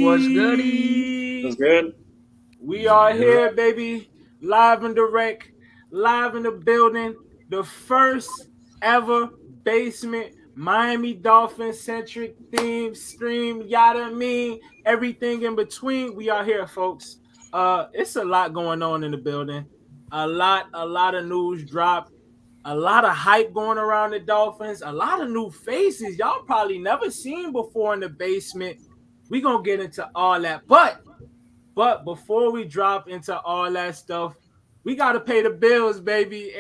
What's That's goody? good. We are here, baby. Live and direct, live in the building. The first ever basement Miami Dolphins centric theme stream. Yada mean everything in between. We are here, folks. It's a lot going on in the building. A lot of news dropped. A lot of hype going around the Dolphins. A lot of new faces y'all probably never seen before in the basement. We gonna get into all that, but before we drop into all that stuff, we got to pay the bills, baby.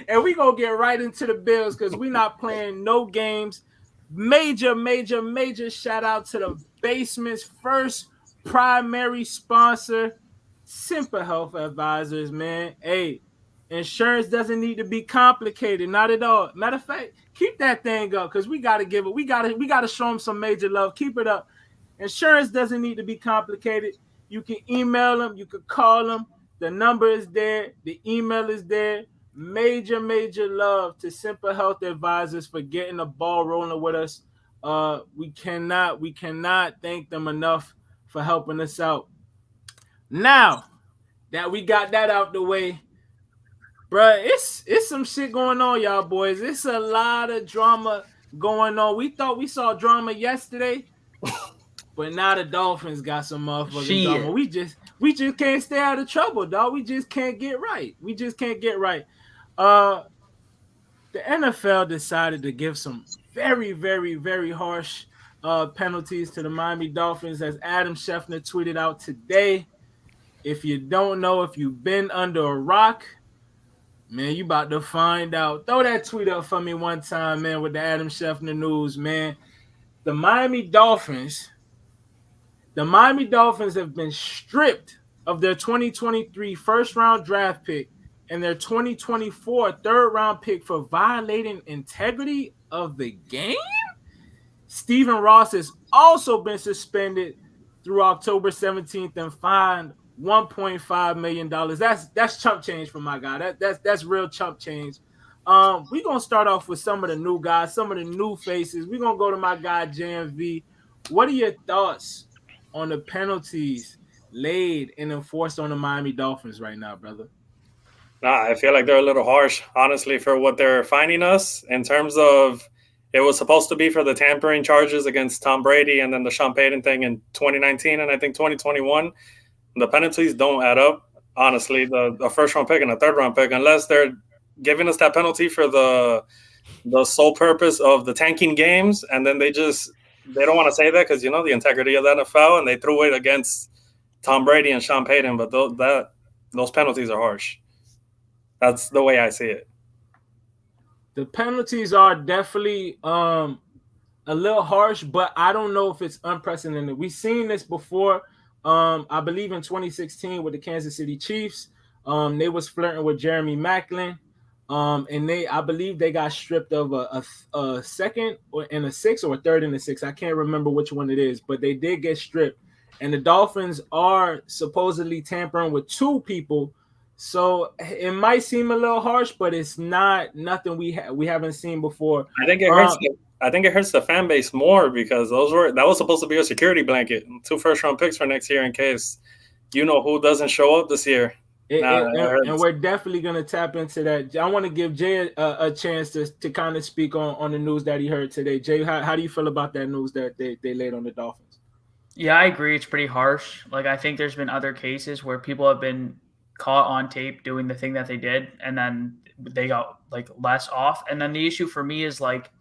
And we going to get right into the bills because we not playing no games. Major shout out to the basement's first primary sponsor, Simple Health Advisors, man. Hey, insurance doesn't need to be complicated, not at all. Matter of fact, keep that thing up because we got to give it. We got to show them some major love. Keep it up. Insurance doesn't need to be complicated. You can email them, you can call them. The number is there, the email is there. Major love to Simple Health Advisors for getting the ball rolling with us. We cannot thank them enough for helping us out. Now that we got that out the way, bruh, it's some shit going on, y'all boys. It's a lot of drama going on. We thought we saw drama yesterday. But now the Dolphins got some motherfucking drama. Shit. We just can't stay out of trouble, dog. We just can't get right. We just can't get right. Uh the NFL decided to give some very harsh penalties to the Miami Dolphins, as Adam Schefter tweeted out today. If you don't know, if you've been under a rock, man, you about to find out. Throw that tweet up for me one time, man, with the Adam Schefter news, man. The Miami Dolphins The Miami Dolphins have been stripped of their 2023 first round draft pick and their 2024 third round pick for violating integrity of the game. Stephen Ross has also been suspended through October 17th and fined $1.5 million. That's chump change for my guy. That's real chump change. We're gonna start off with some of the new guys, some of the new faces. We're gonna go to my guy JMV. What are your thoughts on the penalties laid and enforced on the Miami Dolphins right now, brother? Nah, I feel like they're a little harsh, honestly, for what they're finding us in terms of it was supposed to be for the tampering charges against Tom Brady and then the Sean Payton thing in 2019 and I think 2021. The penalties don't add up, honestly. The first round pick and the third round pick, unless they're giving us that penalty for the sole purpose of the tanking games, and then they don't want to say that because the integrity of the NFL, and they threw it against Tom Brady and Sean Payton. But those penalties are harsh. That's the way I see it. The penalties are definitely a little harsh, but I don't know if it's unprecedented. We've seen this before. I believe in 2016 with the Kansas City Chiefs. They was flirting with Jeremy Maclin. And I believe they got stripped of a second or in a six or a third in a six. I can't remember which one it is, but they did get stripped. And the Dolphins are supposedly tampering with two people. So it might seem a little harsh, but it's nothing we haven't seen before. I think it hurts. I think it hurts the fan base more because that was supposed to be a security blanket. 2 first round picks for next year in case who doesn't show up this year. And we're definitely going to tap into that. I want to give Jay a chance to kind of speak on the news that he heard today. Jay, how do you feel about that news that they laid on the Dolphins? Yeah, I agree. It's pretty harsh. Like, I think there's been other cases where people have been caught on tape doing the thing that they did, and then they got like less off. And then the issue for me is like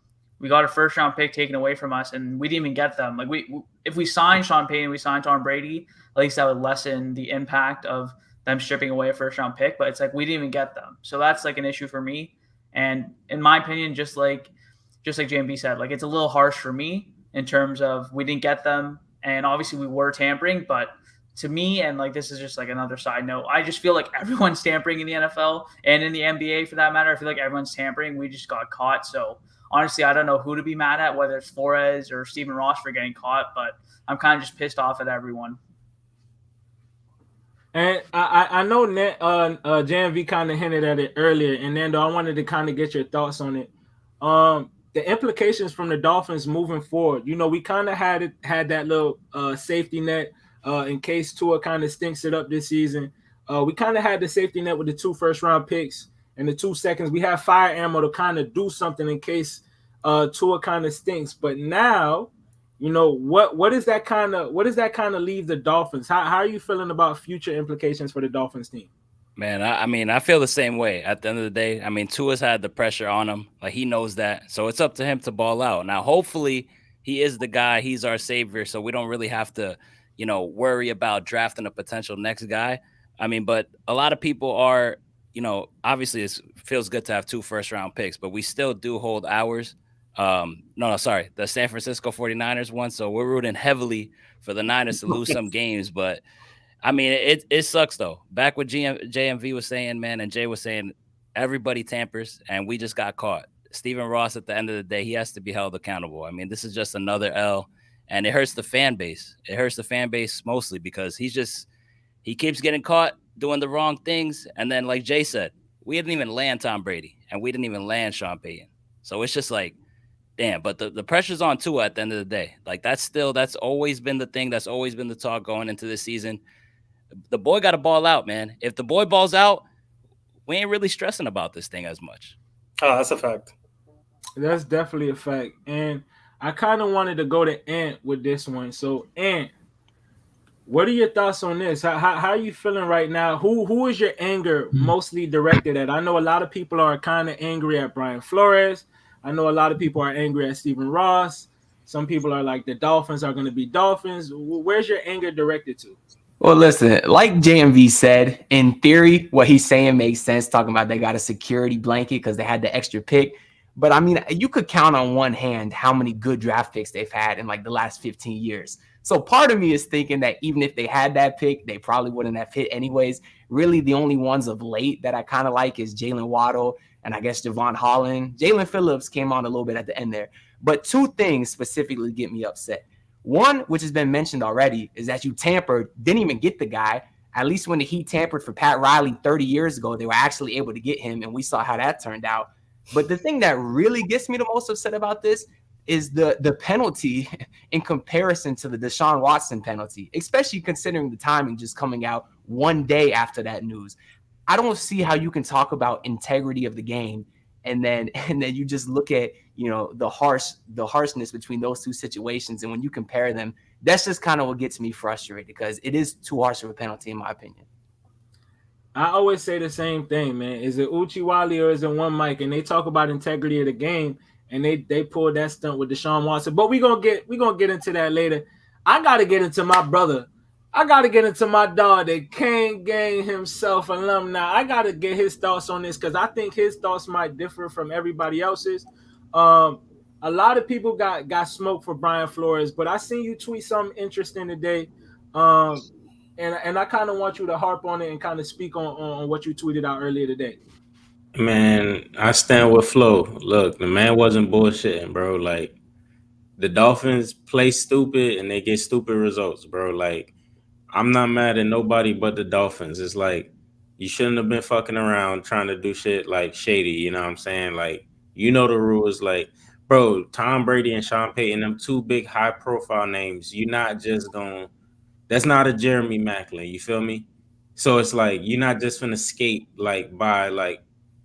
we got a first round pick taken away from us, and we didn't even get them. Like if we signed Sean Payton, we signed Tom Brady, at least that would lessen the impact of them stripping away a first round pick. But it's like we didn't even get them, so that's like an issue for me. And in my opinion, just like JMB said, like it's a little harsh for me in terms of we didn't get them, and obviously we were tampering, but to me, and like this is just like another side note, I just feel like everyone's tampering in the NFL and in the NBA for that matter. I feel like everyone's tampering. We just got caught. So honestly, I don't know who to be mad at, whether it's Flores or Stephen Ross for getting caught, but I'm kind of just pissed off at everyone. And I know JMV kind of hinted at it earlier, and Nando, I wanted to kind of get your thoughts on it. the implications from the Dolphins moving forward. We kind of had that little safety net in case Tua kind of stinks it up this season. We kind of had the safety net with the 2 first-round picks and the 2 seconds. We have fire ammo to kind of do something in case Tua kind of stinks. But now, what does that kind of leave the Dolphins? How are you feeling about future implications for the Dolphins team? Man, I mean, I feel the same way. At the end of the day, I mean, Tua's had the pressure on him. Like, he knows that. So it's up to him to ball out. Now, hopefully, he is the guy. He's our savior. So we don't really have to, worry about drafting a potential next guy. I mean, but a lot of people are, obviously it feels good to have 2 first-round picks, but we still do hold ours. No, sorry. The San Francisco 49ers won. So we're rooting heavily for the Niners to lose some games. But I mean, it sucks, though. Back what JMV was saying, man, and Jay was saying, everybody tampers, and we just got caught. Stephen Ross, at the end of the day, he has to be held accountable. I mean, this is just another L, and it hurts the fan base. It hurts the fan base mostly because he keeps getting caught doing the wrong things. And then, like Jay said, we didn't even land Tom Brady, and we didn't even land Sean Payton. So it's just like, damn, but the pressure's on Tua at the end of the day. Like, that's always been the thing. That's always been the talk going into this season. The boy got to ball out, man. If the boy balls out, we ain't really stressing about this thing as much. Oh, that's a fact. That's definitely a fact. And I kind of wanted to go to Ant with this one. So, Ant, what are your thoughts on this? How are you feeling right now? Who is your anger mostly directed at? I know a lot of people are kind of angry at Brian Flores. I know a lot of people are angry at Stephen Ross. Some people are like, the Dolphins are going to be Dolphins. Where's your anger directed to? Well, listen, like JMV said, in theory, what he's saying makes sense, talking about they got a security blanket because they had the extra pick. But I mean, you could count on one hand how many good draft picks they've had in like the last 15 years. So part of me is thinking that even if they had that pick, they probably wouldn't have hit anyways. Really, the only ones of late that I kind of like is Jaylen Waddle and I guess Jevon Holland. Jaelan Phillips came on a little bit at the end there. But two things specifically get me upset. One, which has been mentioned already, is that you tampered, didn't even get the guy. At least when the Heat tampered for Pat Riley 30 years ago, they were actually able to get him, and we saw how that turned out. But the thing that really gets me the most upset about this is the penalty in comparison to the Deshaun Watson penalty, especially considering the timing just coming out one day after that news. I don't see how you can talk about integrity of the game and then you just look at the harshness between those two situations, and when you compare them, that's just kind of what gets me frustrated because it is too harsh of a penalty in my opinion. I always say the same thing, man. Is it Uchiwali or is it one mic? And they talk about integrity of the game, and they pulled that stunt with Deshaun Watson. But we gonna get into that later. I gotta get into my brother. I gotta get into my dog, the Kane Gang himself, alumni. I gotta get his thoughts on this because I think his thoughts might differ from everybody else's. A lot of people got smoked for Brian Flores, but I seen you tweet something interesting today. And I kind of want you to harp on it and kind of speak on what you tweeted out earlier today. Man, I stand with Flo. Look, the man wasn't bullshitting, bro. Like, the Dolphins play stupid and they get stupid results, bro. Like, I'm not mad at nobody but the Dolphins. It's like, you shouldn't have been fucking around trying to do shit like shady, you know what I'm saying? Like, the rules. Like, bro, Tom Brady and Sean Payton, them two big high-profile names, you're not just going – that's not a Jeremy Maclin, you feel me? So it's like you're not just gonna skate like by like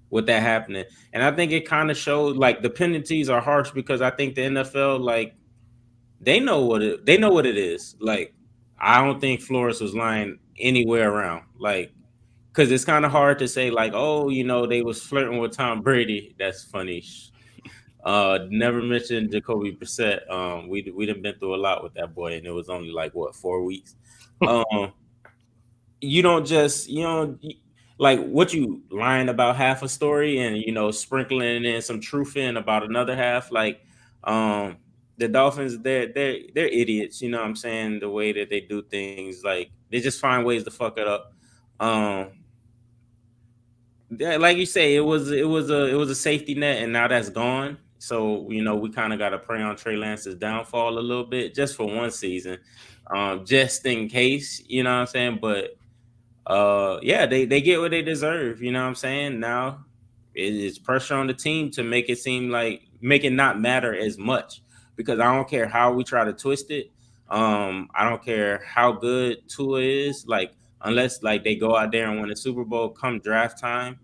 with that happening. And I think it kind of showed like the penalties are harsh because I think the NFL like they know what it is. Like I don't think Flores was lying anywhere around. Like because it's kind of hard to say like, oh, they was flirting with Tom Brady. That's funny. Never mentioned Jacoby Brissett. We done been through a lot with that boy, and it was only like 4 weeks. You don't like what you lying about half a story and sprinkling in some truth in about another half. Like the Dolphins, they're idiots. You know what I'm saying? The way that they do things, like they just find ways to fuck it up. Yeah, like you say, it was a safety net, and now that's gone. So we kind of got to pray on Trey Lance's downfall a little bit, just for one season, just in case. You know what I'm saying? But yeah, they get what they deserve. You know what I'm saying? Now it's pressure on the team to make it seem like make it not matter as much, because I don't care how we try to twist it. I don't care how good Tua is, like, unless like they go out there and win the Super Bowl come draft time,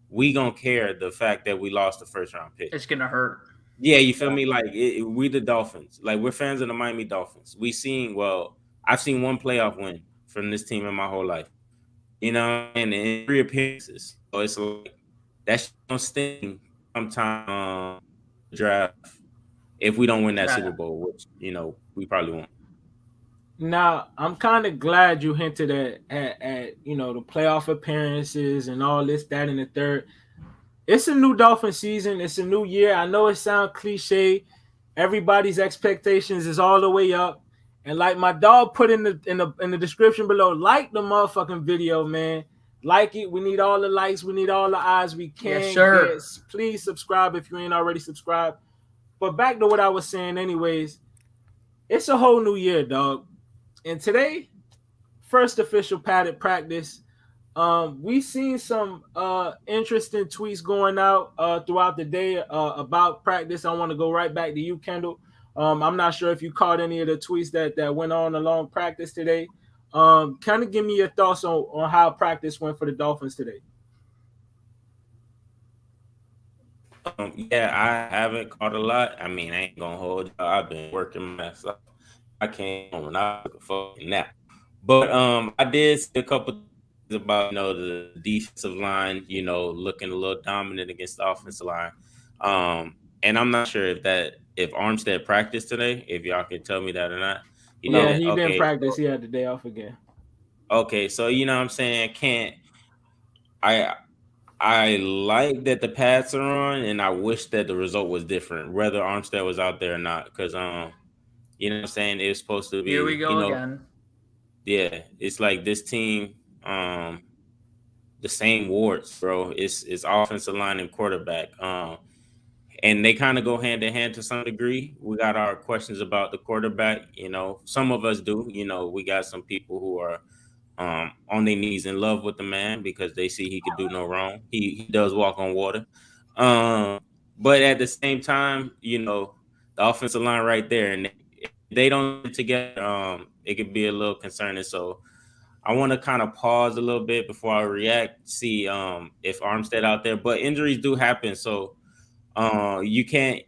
we gonna care the fact that we lost the first round pick. It's gonna hurt. Yeah, you feel me? Like we the Dolphins, like we're fans of the Miami Dolphins. I've seen one playoff win from this team in my whole life, you know, and in 3 appearances. So it's like that's gonna sting sometime draft if we don't win that Super Bowl, which, you know, we probably won't. Now, I'm kind of glad you hinted at you know, the playoff appearances and all this, that, and the third. It's a new Dolphin season. It's a new year. I know it sounds cliche. Everybody's expectations is all the way up. And like my dog put in the description below, like the motherfucking video, man. Like it. We need all the likes. We need all the eyes we can. Yes, sir. Yes, please subscribe if you ain't already subscribed. But back to what I was saying anyways. It's a whole new year, dog. And today, first official padded practice. We seen some interesting tweets going out throughout the day about practice. I want to go right back to you, Kendall. I'm not sure if you caught any of the tweets that went on along practice today. Kind of give me your thoughts on how practice went for the Dolphins today. Yeah, I haven't caught a lot. I mean, I ain't gonna hold you. I've been working my ass off. I came home and I took a fucking nap. But I did see a couple things about, you know, the defensive line, you know, looking a little dominant against the offensive line. And I'm not sure if Armstead practiced today, if y'all can tell me that or not. You know, he didn't practice. He had the day off again. Okay, so you know what I'm saying, I like that the pads are on, and I wish that the result was different, whether Armstead was out there or not, because you know what I'm saying, it was supposed to be. Here we go, you know, again. Yeah, it's like this team, the same warts, bro. It's offensive line and quarterback, and they kind of go hand in hand to some degree. We got our questions about the quarterback. You know, some of us do. You know, we got some people who are on their knees in love with the man because they see he could do no wrong. He does walk on water. But at the same time, you know, the offensive line right there, and if they don't get together, it could be a little concerning. So I want to kind of pause a little bit before I react, see if Armstead out there. But injuries do happen, so you can't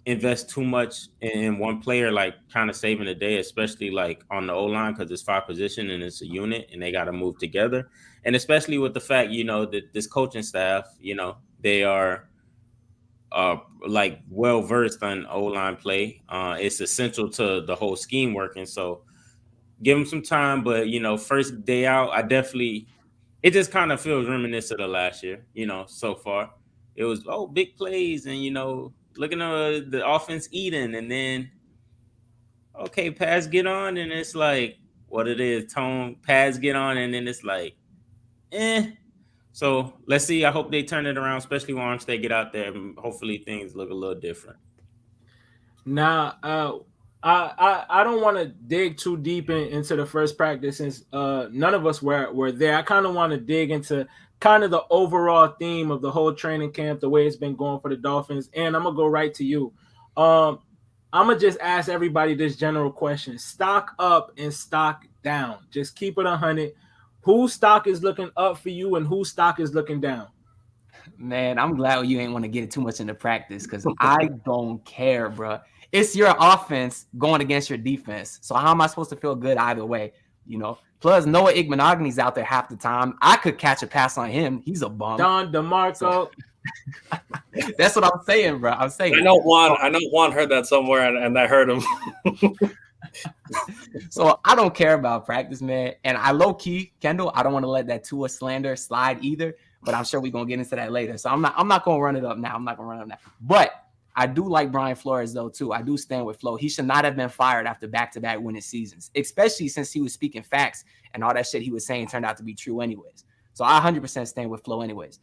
invest too much in one player, like kind of saving the day, especially like on the O-line, because it's 5 positions and it's a unit and they got to move together. And especially with the fact, you know, that this coaching staff, you know, they are like well-versed on O-line play. It's essential to the whole scheme working. So give them some time, but, you know, first day out, it just kind of feels reminiscent of last year, you know, so far. It was, big plays and, you know, looking at the offense eating, and then, okay, pads get on, and it's like, what it is, tone, pads get on, and then it's like, So let's see. I hope they turn it around, especially once they get out there. Hopefully things look a little different. Now, I don't want to dig too deep into the first practice since none of us were there. I kind of want to dig into kind of the overall theme of the whole training camp, the way it's been going for the Dolphins. And I'm going to go right to you. I'm going to just ask everybody this general question. Stock up and stock down. Just keep it 100. Whose stock is looking up for you and whose stock is looking down? Man, I'm glad you ain't want to get too much into practice because I don't care, bro. It's your offense going against your defense. So how am I supposed to feel good either way? You know, plus Noah Igbenogany's out there half the time. I could catch a pass on him. He's a bum. Don DeMarco. So, that's what I'm saying, bro. I'm saying. I know Juan heard that somewhere, and that hurt him. So I don't care about practice, man. And I low key, Kendall, I don't want to let that Tua slander slide either. But I'm sure we're gonna get into that later. So I'm not gonna run it up now. But I do like Brian Flores though too. I do stand with Flo. He should not have been fired after back-to-back winning seasons, especially since he was speaking facts and all that shit he was saying turned out to be true anyways. So I 100% stand with Flo anyways.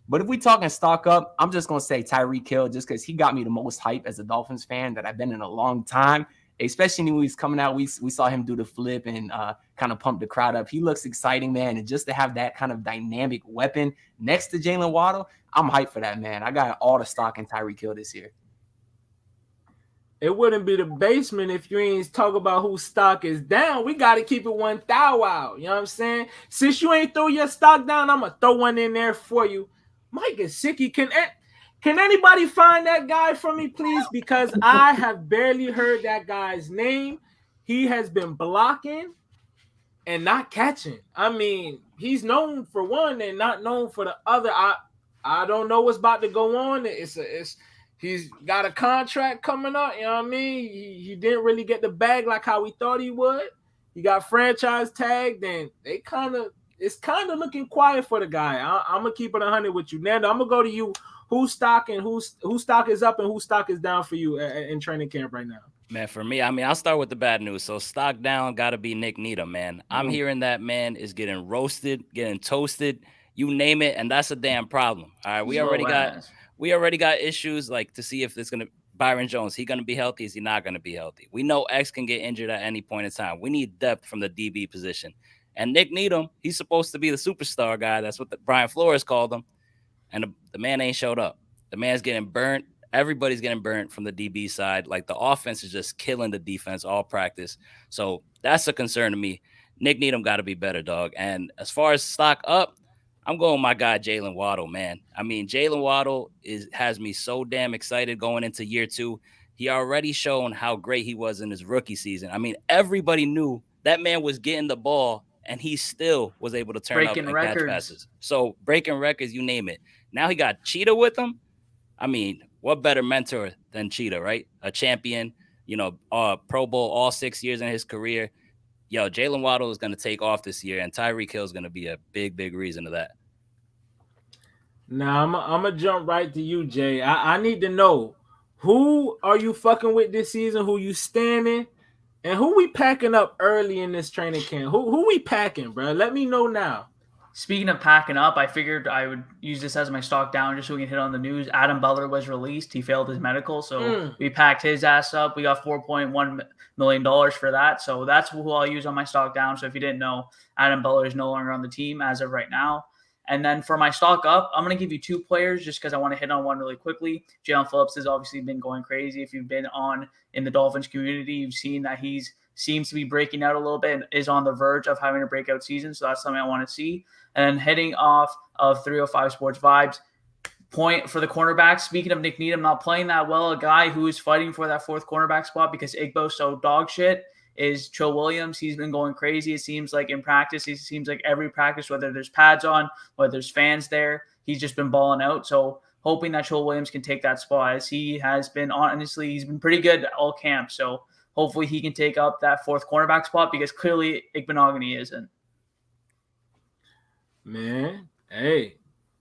But if we talking stock up, I'm just gonna say Tyreek Hill just because he got me the most hype as a Dolphins fan that I've been in a long time. Especially when he's coming out, we saw him do the flip and kind of pump the crowd up. He looks exciting, man. And just to have that kind of dynamic weapon next to Jaylen Waddle, I'm hyped for that, man. I got all the stock in Tyreek Hill this year. it wouldn't be the basement if you ain't talk about whose stock is down. We got to keep it 1,000 out. You know what I'm saying? Since you ain't throw your stock down, I'm going to throw one in there for you. Mike Gesicki, can anybody find that guy for me, please? Because I have barely heard that guy's name. He has been blocking and not catching. I mean, he's known for one and not known for the other. I don't know what's about to go on. He's got a contract coming up. You know what I mean? He didn't really get the bag like how we thought he would. He got franchise tagged, and it's kind of looking quiet for the guy. I'm gonna keep it 100 with you, Nando. I'm gonna go to you. Whose stock is up and whose stock is down for you in training camp right now? Man, for me, I mean, I'll start with the bad news. So stock down, got to be Nick Needham, man. I'm hearing that man is getting roasted, getting toasted, you name it, and that's a damn problem. All right, we already got issues like to see if it's gonna Byron Jones, he gonna be healthy? Is he not gonna be healthy? We know X can get injured at any point in time. We need depth from the DB position, and Nick Needham, he's supposed to be the superstar guy. That's what Brian Flores called him, and the man ain't showed up. The man's getting burnt. Everybody's getting burnt from the DB side. Like the offense is just killing the defense all practice. So that's a concern to me. Nick Needham got to be better, dog. And as far as stock up, I'm going with my guy, Jaylen Waddle, man. I mean, Jaylen Waddle has me so damn excited going into year 2. He already shown how great he was in his rookie season. I mean, everybody knew that man was getting the ball, and he still was able to turn up and catch passes. So breaking records, you name it. Now he got Cheetah with him. I mean, what better mentor than Cheetah, right? A champion, Pro Bowl all 6 years in his career. Yo, Jaylen Waddle is going to take off this year, and Tyreek Hill is going to be a big, big reason of that. Now, I'm going to jump right to you, Jay. I need to know, who are you fucking with this season? Who you standing? And who we packing up early in this training camp? Who we packing, bro? Let me know now. Speaking of packing up, I figured I would use this as my stock down just so we can hit on the news. Adam Butler was released. He failed his medical, so we packed his ass up. We got $4.1 million for that, so that's who I'll use on my stock down. So if you didn't know, Adam Butler is no longer on the team as of right now. And then for my stock up, I'm going to give you 2 players just because I want to hit on one really quickly. Jaelan Phillips has obviously been going crazy. If you've been in the Dolphins community, you've seen that he seems to be breaking out a little bit and is on the verge of having a breakout season. So that's something I want to see. And heading off of 305 Sports Vibes, point for the cornerback. Speaking of Nick Needham not playing that well, a guy who is fighting for that 4th cornerback spot because Igbo's so dog shit is Trill Williams. He's been going crazy. It seems like in practice, it seems like every practice, whether there's pads on, whether there's fans there, he's just been balling out. So hoping that Trill Williams can take that spot, as he has been, honestly, he's been pretty good all camp. So hopefully he can take up that 4th cornerback spot because clearly Igbenogany isn't. Man, hey,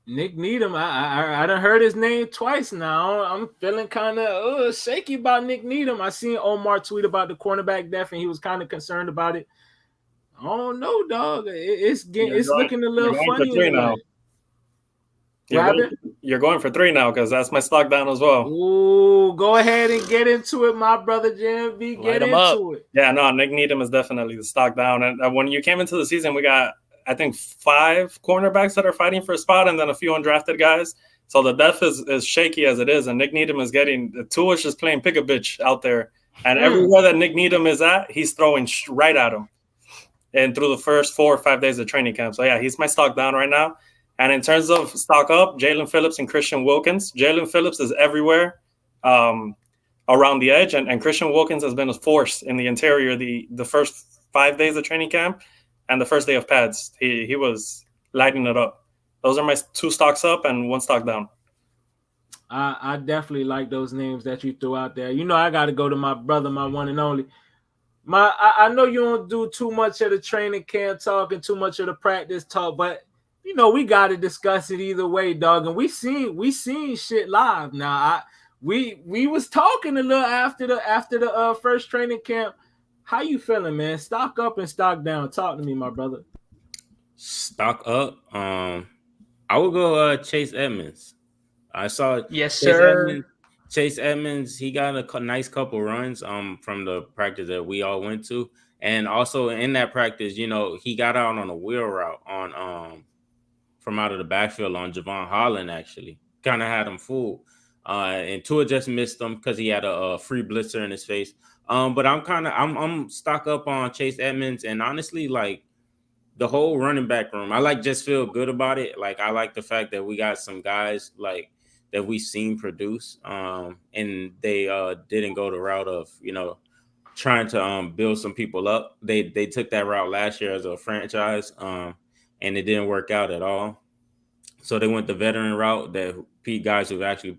Nick Needham, I done heard his name twice now. I'm feeling kind of shaky about Nick Needham. I seen Omar tweet about the cornerback depth, and he was kind of concerned about it. I don't know, dog. It's looking a little funny now. You're going for 3 now because that's my stock down as well. Ooh, go ahead and get into it, my brother JMV. Get into it. Yeah, no, Nick Needham is definitely the stock down. And when you came into the season, we got, I think, 5 cornerbacks that are fighting for a spot and then a few undrafted guys. So the depth is shaky as it is. And Nick Needham is getting – Tua is just playing pick a bitch out there. And everywhere that Nick Needham is at, he's throwing right at him. And through the first 4 or 5 days of training camp. So, yeah, he's my stock down right now. And in terms of stock up, Jaelan Phillips and Christian Wilkins. Jaelan Phillips is everywhere around the edge. And Christian Wilkins has been a force in the interior the first 5 days of training camp. And the first day of pads, he was lighting it up. Those are my 2 stocks up and 1 stock down. I definitely like those names that you threw out there. I got to go to my brother, my one and only. I know you don't do too much of the training camp talk and too much of the practice talk, but we got to discuss it either way, dog. And we seen shit live. Now we was talking a little after the first training camp. How you feeling, man? Stock up and stock down. Talk to me, my brother. Stock up. I would go Chase Edmonds. I saw yes, sir. Chase Edmonds. He got a nice couple runs from the practice that we all went to, and also in that practice, he got out on a wheel route on from out of the backfield on Jevon Holland. Actually, kind of had him fooled. And Tua just missed him because he had a free blitzer in his face. But I'm stock up on Chase Edmonds, and honestly, like the whole running back room, I just feel good about it. Like I like the fact that we got some guys like that we've seen produce, and they didn't go the route of trying to build some people up. They took that route last year as a franchise, and it didn't work out at all. So they went the veteran route that guys who've actually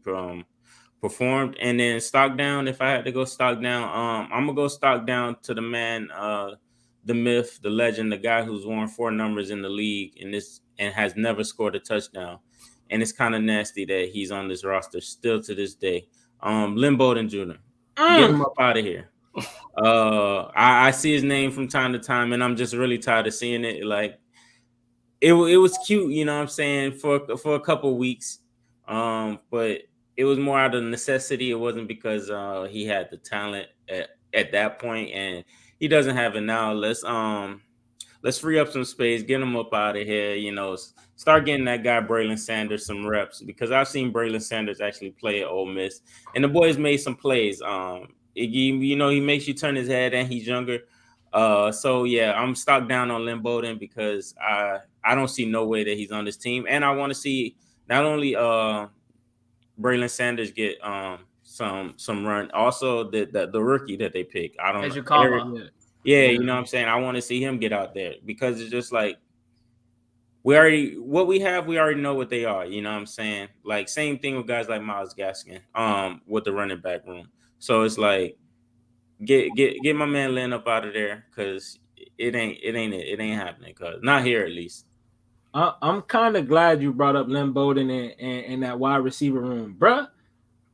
performed. And then stock down, if I had to go stock down, I'm gonna go stock down to the man, the myth, the legend, the guy who's worn 4 numbers in the league and has never scored a touchdown. And it's kind of nasty that he's on this roster still to this day. Lynn Bowden Jr. Get him up out of here. I see his name from time to time, and I'm just really tired of seeing it. Like it was cute, you know what I'm saying, for a couple of weeks. But it was more out of necessity. It wasn't because he had the talent at that point, and he doesn't have it now. Let's free up some space, get him up out of here. Start getting that guy Braylon Sanders some reps, because I've seen Braylon Sanders actually play at Ole Miss, and the boy's made some plays. He makes you turn his head, and he's younger. So yeah, I'm stocked down on Lynn Bowden because I don't see no way that he's on this team, and I want to see not only Braylon Sanders get some run, also the rookie that they pick. I don't know. Ariel, yeah, you know what I'm saying? I want to see him get out there, because it's just like we already know what they are, you know what I'm saying? Like same thing with guys like Myles Gaskin with the running back room. So it's like get my man Lynn up out of there, because it ain't happening, cause not here at least. I'm kind of glad you brought up Lynn Bowden and that wide receiver room, bruh.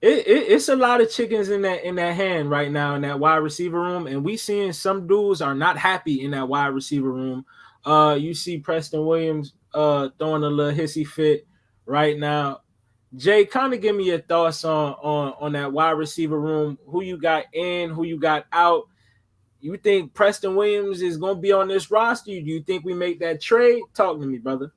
It's a lot of chickens in that hand right now in that wide receiver room, and we seeing some dudes are not happy in that wide receiver room. You see Preston Williams throwing a little hissy fit right now. Jay, kind of give me your thoughts on that wide receiver room. Who you got in, who you got out. You think Preston Williams is going to be on this roster? Do you think we make that trade? Talk to me, brother.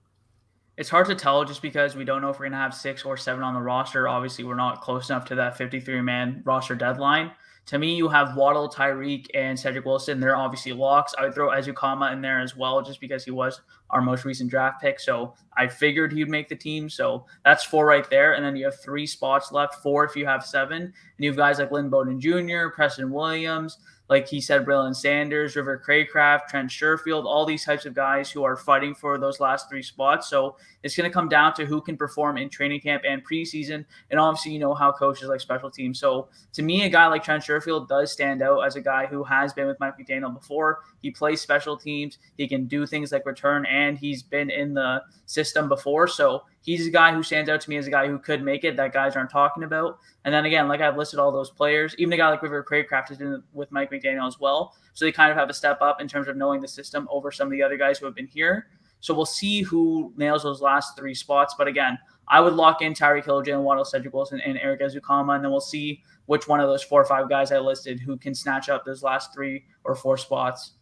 It's hard to tell just because we don't know if we're going to have 6 or 7 on the roster. Obviously, we're not close enough to that 53-man roster deadline. To me, you have Waddle, Tyreek, and Cedric Wilson. They're obviously locks. I would throw Ezukama in there as well, just because he was our most recent draft pick. So I figured he'd make the team. So that's 4 right there. And then you have 3 spots left, 4 if you have 7. And you have guys like Lynn Bowden Jr., Preston Williams, like he said, Braylon Sanders, River Craycraft, Trent Sherfield, all these types of guys who are fighting for those last 3 spots. So it's going to come down to who can perform in training camp and preseason. And obviously, you know how coaches like special teams. So to me, a guy like Trent Sherfield does stand out as a guy who has been with Mike McDaniel before. He plays special teams. He can do things like return, and he's been in the system before. So he's a guy who stands out to me as a guy who could make it that guys aren't talking about. And then again, like I've listed all those players, even a guy like River Craycraft has been with Mike McDaniel as well. So they kind of have a step up in terms of knowing the system over some of the other guys who have been here. So we'll see who nails those last 3 spots. But again, I would lock in Tyreek Hill, Jaylen Waddle, Cedric Wilson, and Eric Ezukama, and then we'll see which one of those 4 or 5 guys I listed who can snatch up those last 3 or 4 spots.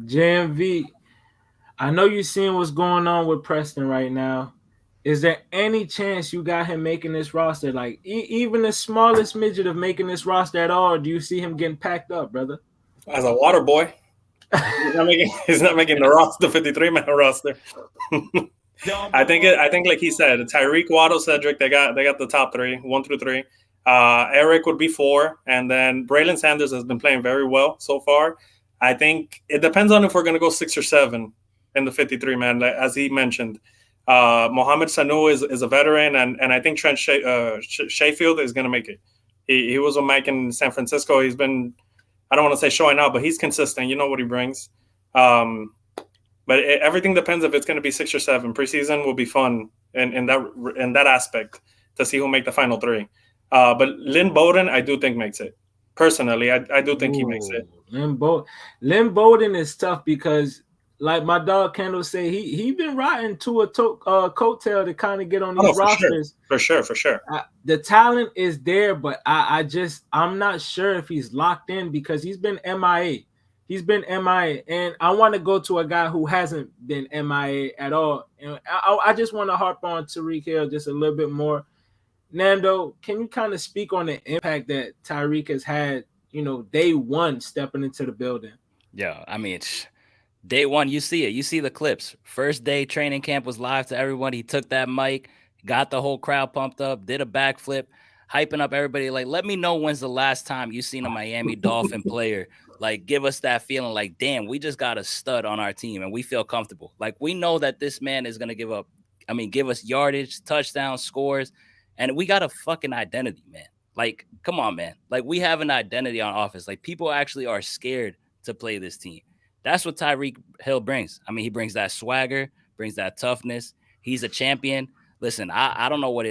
JMV, I know you're seeing what's going on with Preston right now. Is there any chance you got him making this roster? Like even the smallest midget of making this roster at all? Or do you see him getting packed up, brother? As a water boy, he's not making the roster, the 53-man roster. I think like he said, Tyreek, Waddle, Cedric, they got the top 3, 1 through 3. Eric would be 4, and then Braylon Sanders has been playing very well so far. I think it depends on if we're going to go 6 or 7 in the 53-man, as he mentioned. Mohamed Sanu is a veteran, and I think Trent Sherfield is going to make it. He was with Mike in San Francisco. He's been, I don't want to say showing out, but he's consistent. You know what he brings. But everything depends if it's going to be 6 or 7. Preseason will be fun in that aspect to see who make the final 3. But Lynn Bowden, I do think makes it. Personally, I do think he makes it. Lynn Bowden is tough because, like my dog Kendale say, he been riding to a coattail to kind of get on these rosters. For sure. The talent is there, but I'm not sure if he's locked in because he's been MIA. And I want to go to a guy who hasn't been MIA at all. And I just want to harp on Tyreek Hill just a little bit more. Nando, can you kind of speak on the impact that Tyreek has had, day one stepping into the building? Yeah, I mean, day one, you see it. You see the clips. First day training camp was live to everyone. He took that mic, got the whole crowd pumped up, did a backflip, hyping up everybody. Like, let me know when's the last time you seen a Miami Dolphin player like give us that feeling like, damn, we just got a stud on our team and we feel comfortable. Like, we know that this man is gonna give us yardage, touchdowns, scores, and we got a fucking identity, man. Like, come on, man. Like, we have an identity on offense. Like, people actually are scared to play this team. That's what Tyreek Hill brings. I mean, he brings that swagger, brings that toughness. He's a champion. Listen, I don't know what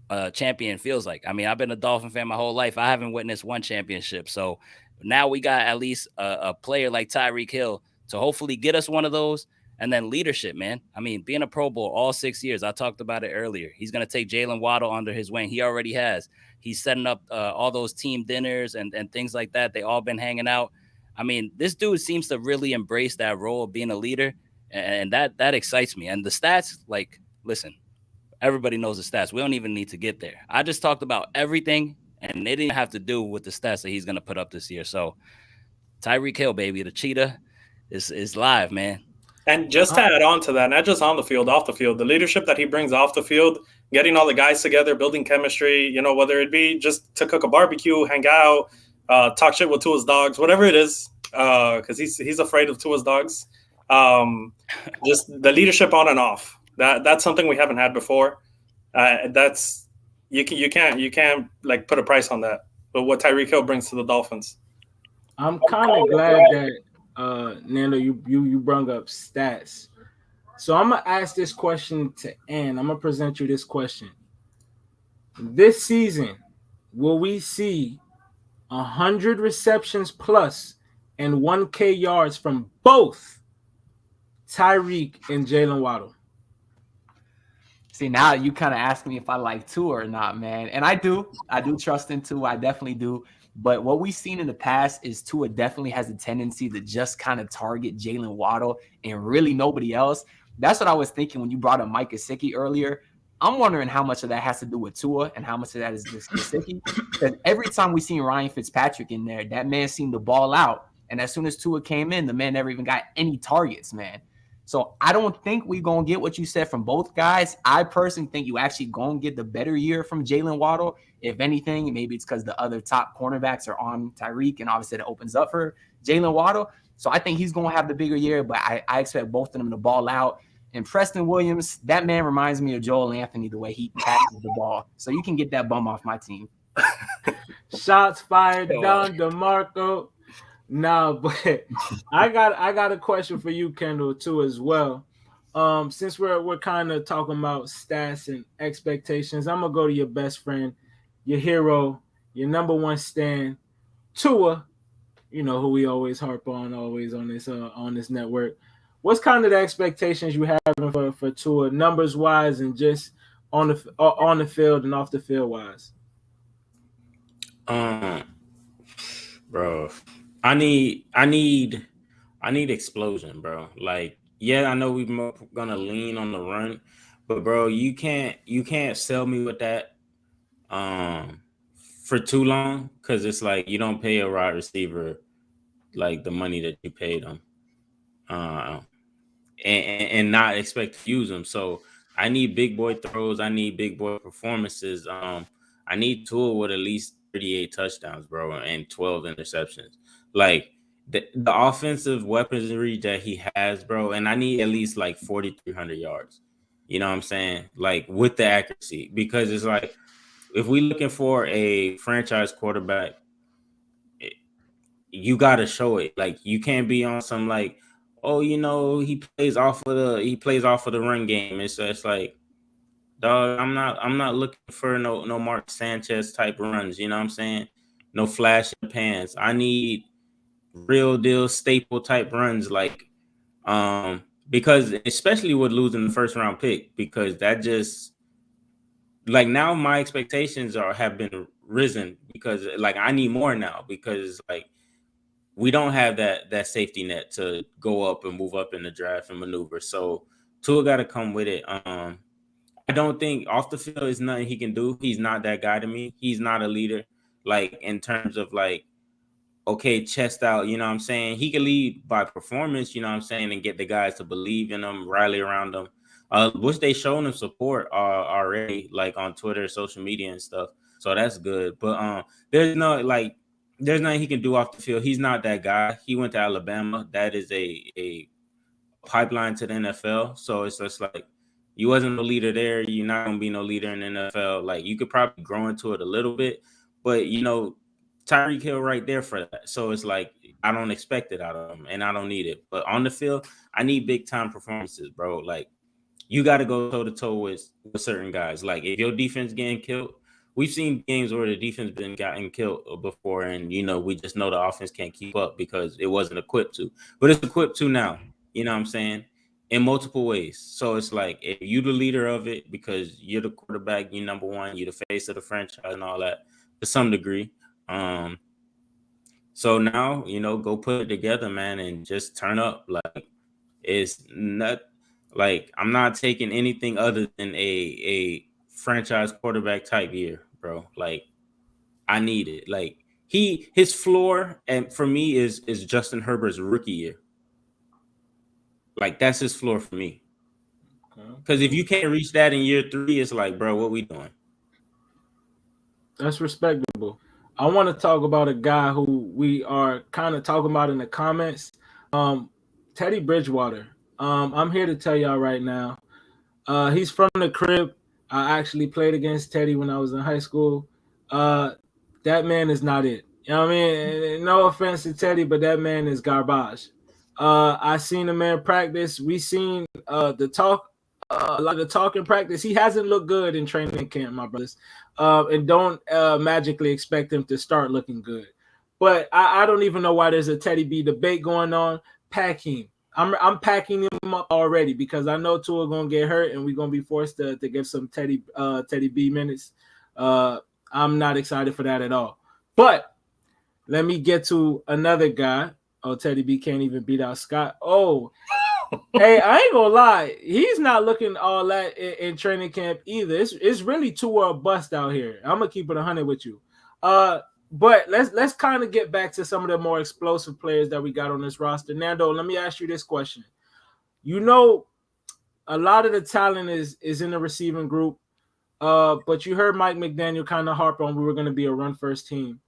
a champion feels like. I mean, I've been a Dolphin fan my whole life. I haven't witnessed one championship. So now we got at least a player like Tyreek Hill to hopefully get us one of those. And then leadership, man. I mean, being a Pro Bowl all 6 years, I talked about it earlier. He's going to take Jaylen Waddle under his wing. He already has. He's setting up all those team dinners and things like that. They all been hanging out. I mean, this dude seems to really embrace that role of being a leader, and that excites me. And the stats, like, listen, everybody knows the stats. We don't even need to get there. I just talked about everything, and it didn't have to do with the stats that he's going to put up this year. So, Tyreek Hill, baby, the cheetah is live, man. And just to add on to that, not just on the field, off the field, the leadership that he brings off the field, getting all the guys together, building chemistry, whether it be just to cook a barbecue, hang out, talk shit with Tua's dogs, whatever it is, because he's afraid of Tua's dogs. Just the leadership on and off. That's something we haven't had before. That's you can't like put a price on that. But what Tyreek Hill brings to the Dolphins. I'm kind of glad that Nando, you brought up stats. So I'm gonna ask this question to Ann. I'm gonna present you this question. This season, will we see 100 receptions plus and 1K yards from both Tyreek and Jaylen Waddle? See, now you kind of ask me if I like Tua or not, man. And I do trust in Tua. I definitely do. But what we've seen in the past is Tua definitely has a tendency to just kind of target Jaylen Waddle and really nobody else. That's what I was thinking when you brought up Mike Gesicki earlier. I'm wondering how much of that has to do with Tua and how much of that is just Gesicki. Because every time we seen Ryan Fitzpatrick in there, that man seemed to ball out. And as soon as Tua came in, the man never even got any targets, man. So I don't think we're going to get what you said from both guys. I personally think you actually going to get the better year from Jaylen Waddle. If anything, maybe it's because the other top cornerbacks are on Tyreek, and obviously that opens up for Jaylen Waddle. So I think he's going to have the bigger year, but I expect both of them to ball out. And Preston Williams, that man reminds me of Joel Anthony, the way he passes the ball. So you can get that bum off my team. Shots fired down DeMarco. No, but I got a question for you, Kendall, too, as well. Since we're kind of talking about stats and expectations, I'm gonna go to your best friend, your hero, your number one stan, Tua. Who we always harp on, always on this network. What's kind of the expectations you having for Tua, numbers wise, and just on the field and off the field wise? Bro, I need explosion, bro. Like, yeah, I know we're gonna lean on the run, but bro, you can't sell me with that for too long, because it's like you don't pay a wide receiver like the money that you paid them, and not expect to use them. So I need big boy throws. I need big boy performances. I need Tua with at least 38 touchdowns, bro, and 12 interceptions. Like the offensive weaponry that he has, bro, and I need at least like 4,300 yards. You know what I'm saying? Like with the accuracy, because it's like if we're looking for a franchise quarterback, you got to show it. Like you can't be on some like, oh, he plays off of the run game. It's like, dog, I'm not looking for no Mark Sanchez type runs. You know what I'm saying? No flash in the pants. I need real deal staple type runs, like because especially with losing the first round pick, because that just like now my expectations have been risen, because like I need more now, because like we don't have that safety net to go up and move up in the draft and maneuver. So Tua got to come with it. I I don't think off the field is nothing he can do. He's not that guy to me. He's not a leader, like in terms of like, okay, chest out, you know what I'm saying? He can lead by performance, you know what I'm saying, and get the guys to believe in him, rally around him. Which they shown him support already, like on Twitter, social media and stuff. So that's good. But there's nothing he can do off the field. He's not that guy. He went to Alabama. That is a pipeline to the NFL. So it's just like, you wasn't a leader there. You're not gonna be no leader in the NFL. Like, you could probably grow into it a little bit, but you know, Tyreek Hill right there for that. So it's like, I don't expect it out of him, and I don't need it. But on the field, I need big time performances, bro. Like, you got to go toe to toe with certain guys. Like, if your defense getting killed, we've seen games where the defense been gotten killed before, and you know, we just know the offense can't keep up because it wasn't equipped to. But it's equipped to now. You know what I'm saying? In multiple ways. So it's like, if you the leader of it because you're the quarterback, you're number one, you're the face of the franchise and all that to some degree. So now, you know, go put it together, man, and just turn up. Like, it's not like, I'm not taking anything other than a franchise quarterback type year, bro. Like, I need it. Like, his floor, and for me, is Justin Herbert's rookie year. Like, that's his floor for me. Because if you can't reach that in year 3, it's like, bro, what we doing? That's respectable. I want to talk about a guy who we are kind of talking about in the comments. Teddy Bridgewater. I'm here to tell y'all right now. He's from the crib. I actually played against Teddy when I was in high school. That man is not it. You know what I mean? No offense to Teddy, but that man is garbage. I seen the man practice. We seen the talk. A lot of the talk in practice. He hasn't looked good in training camp, my brothers. And don't magically expect him to start looking good. But I don't even know why there's a Teddy B debate going on. Pack him. I'm packing him up already because I know Tua gonna get hurt and we're gonna be forced to get some Teddy B minutes. I'm not excited for that at all. But let me get to another guy. Oh, Teddy B can't even beat out Scott. Oh. Hey, I ain't gonna lie. He's not looking all that in training camp either. It's really Tua or bust out here. I'm gonna keep it 100 with you. But let's kind of get back to some of the more explosive players that we got on this roster. Nando, let me ask you this question. You know, a lot of the talent is in the receiving group, but you heard Mike McDaniel kind of harp on we were gonna be a run first team.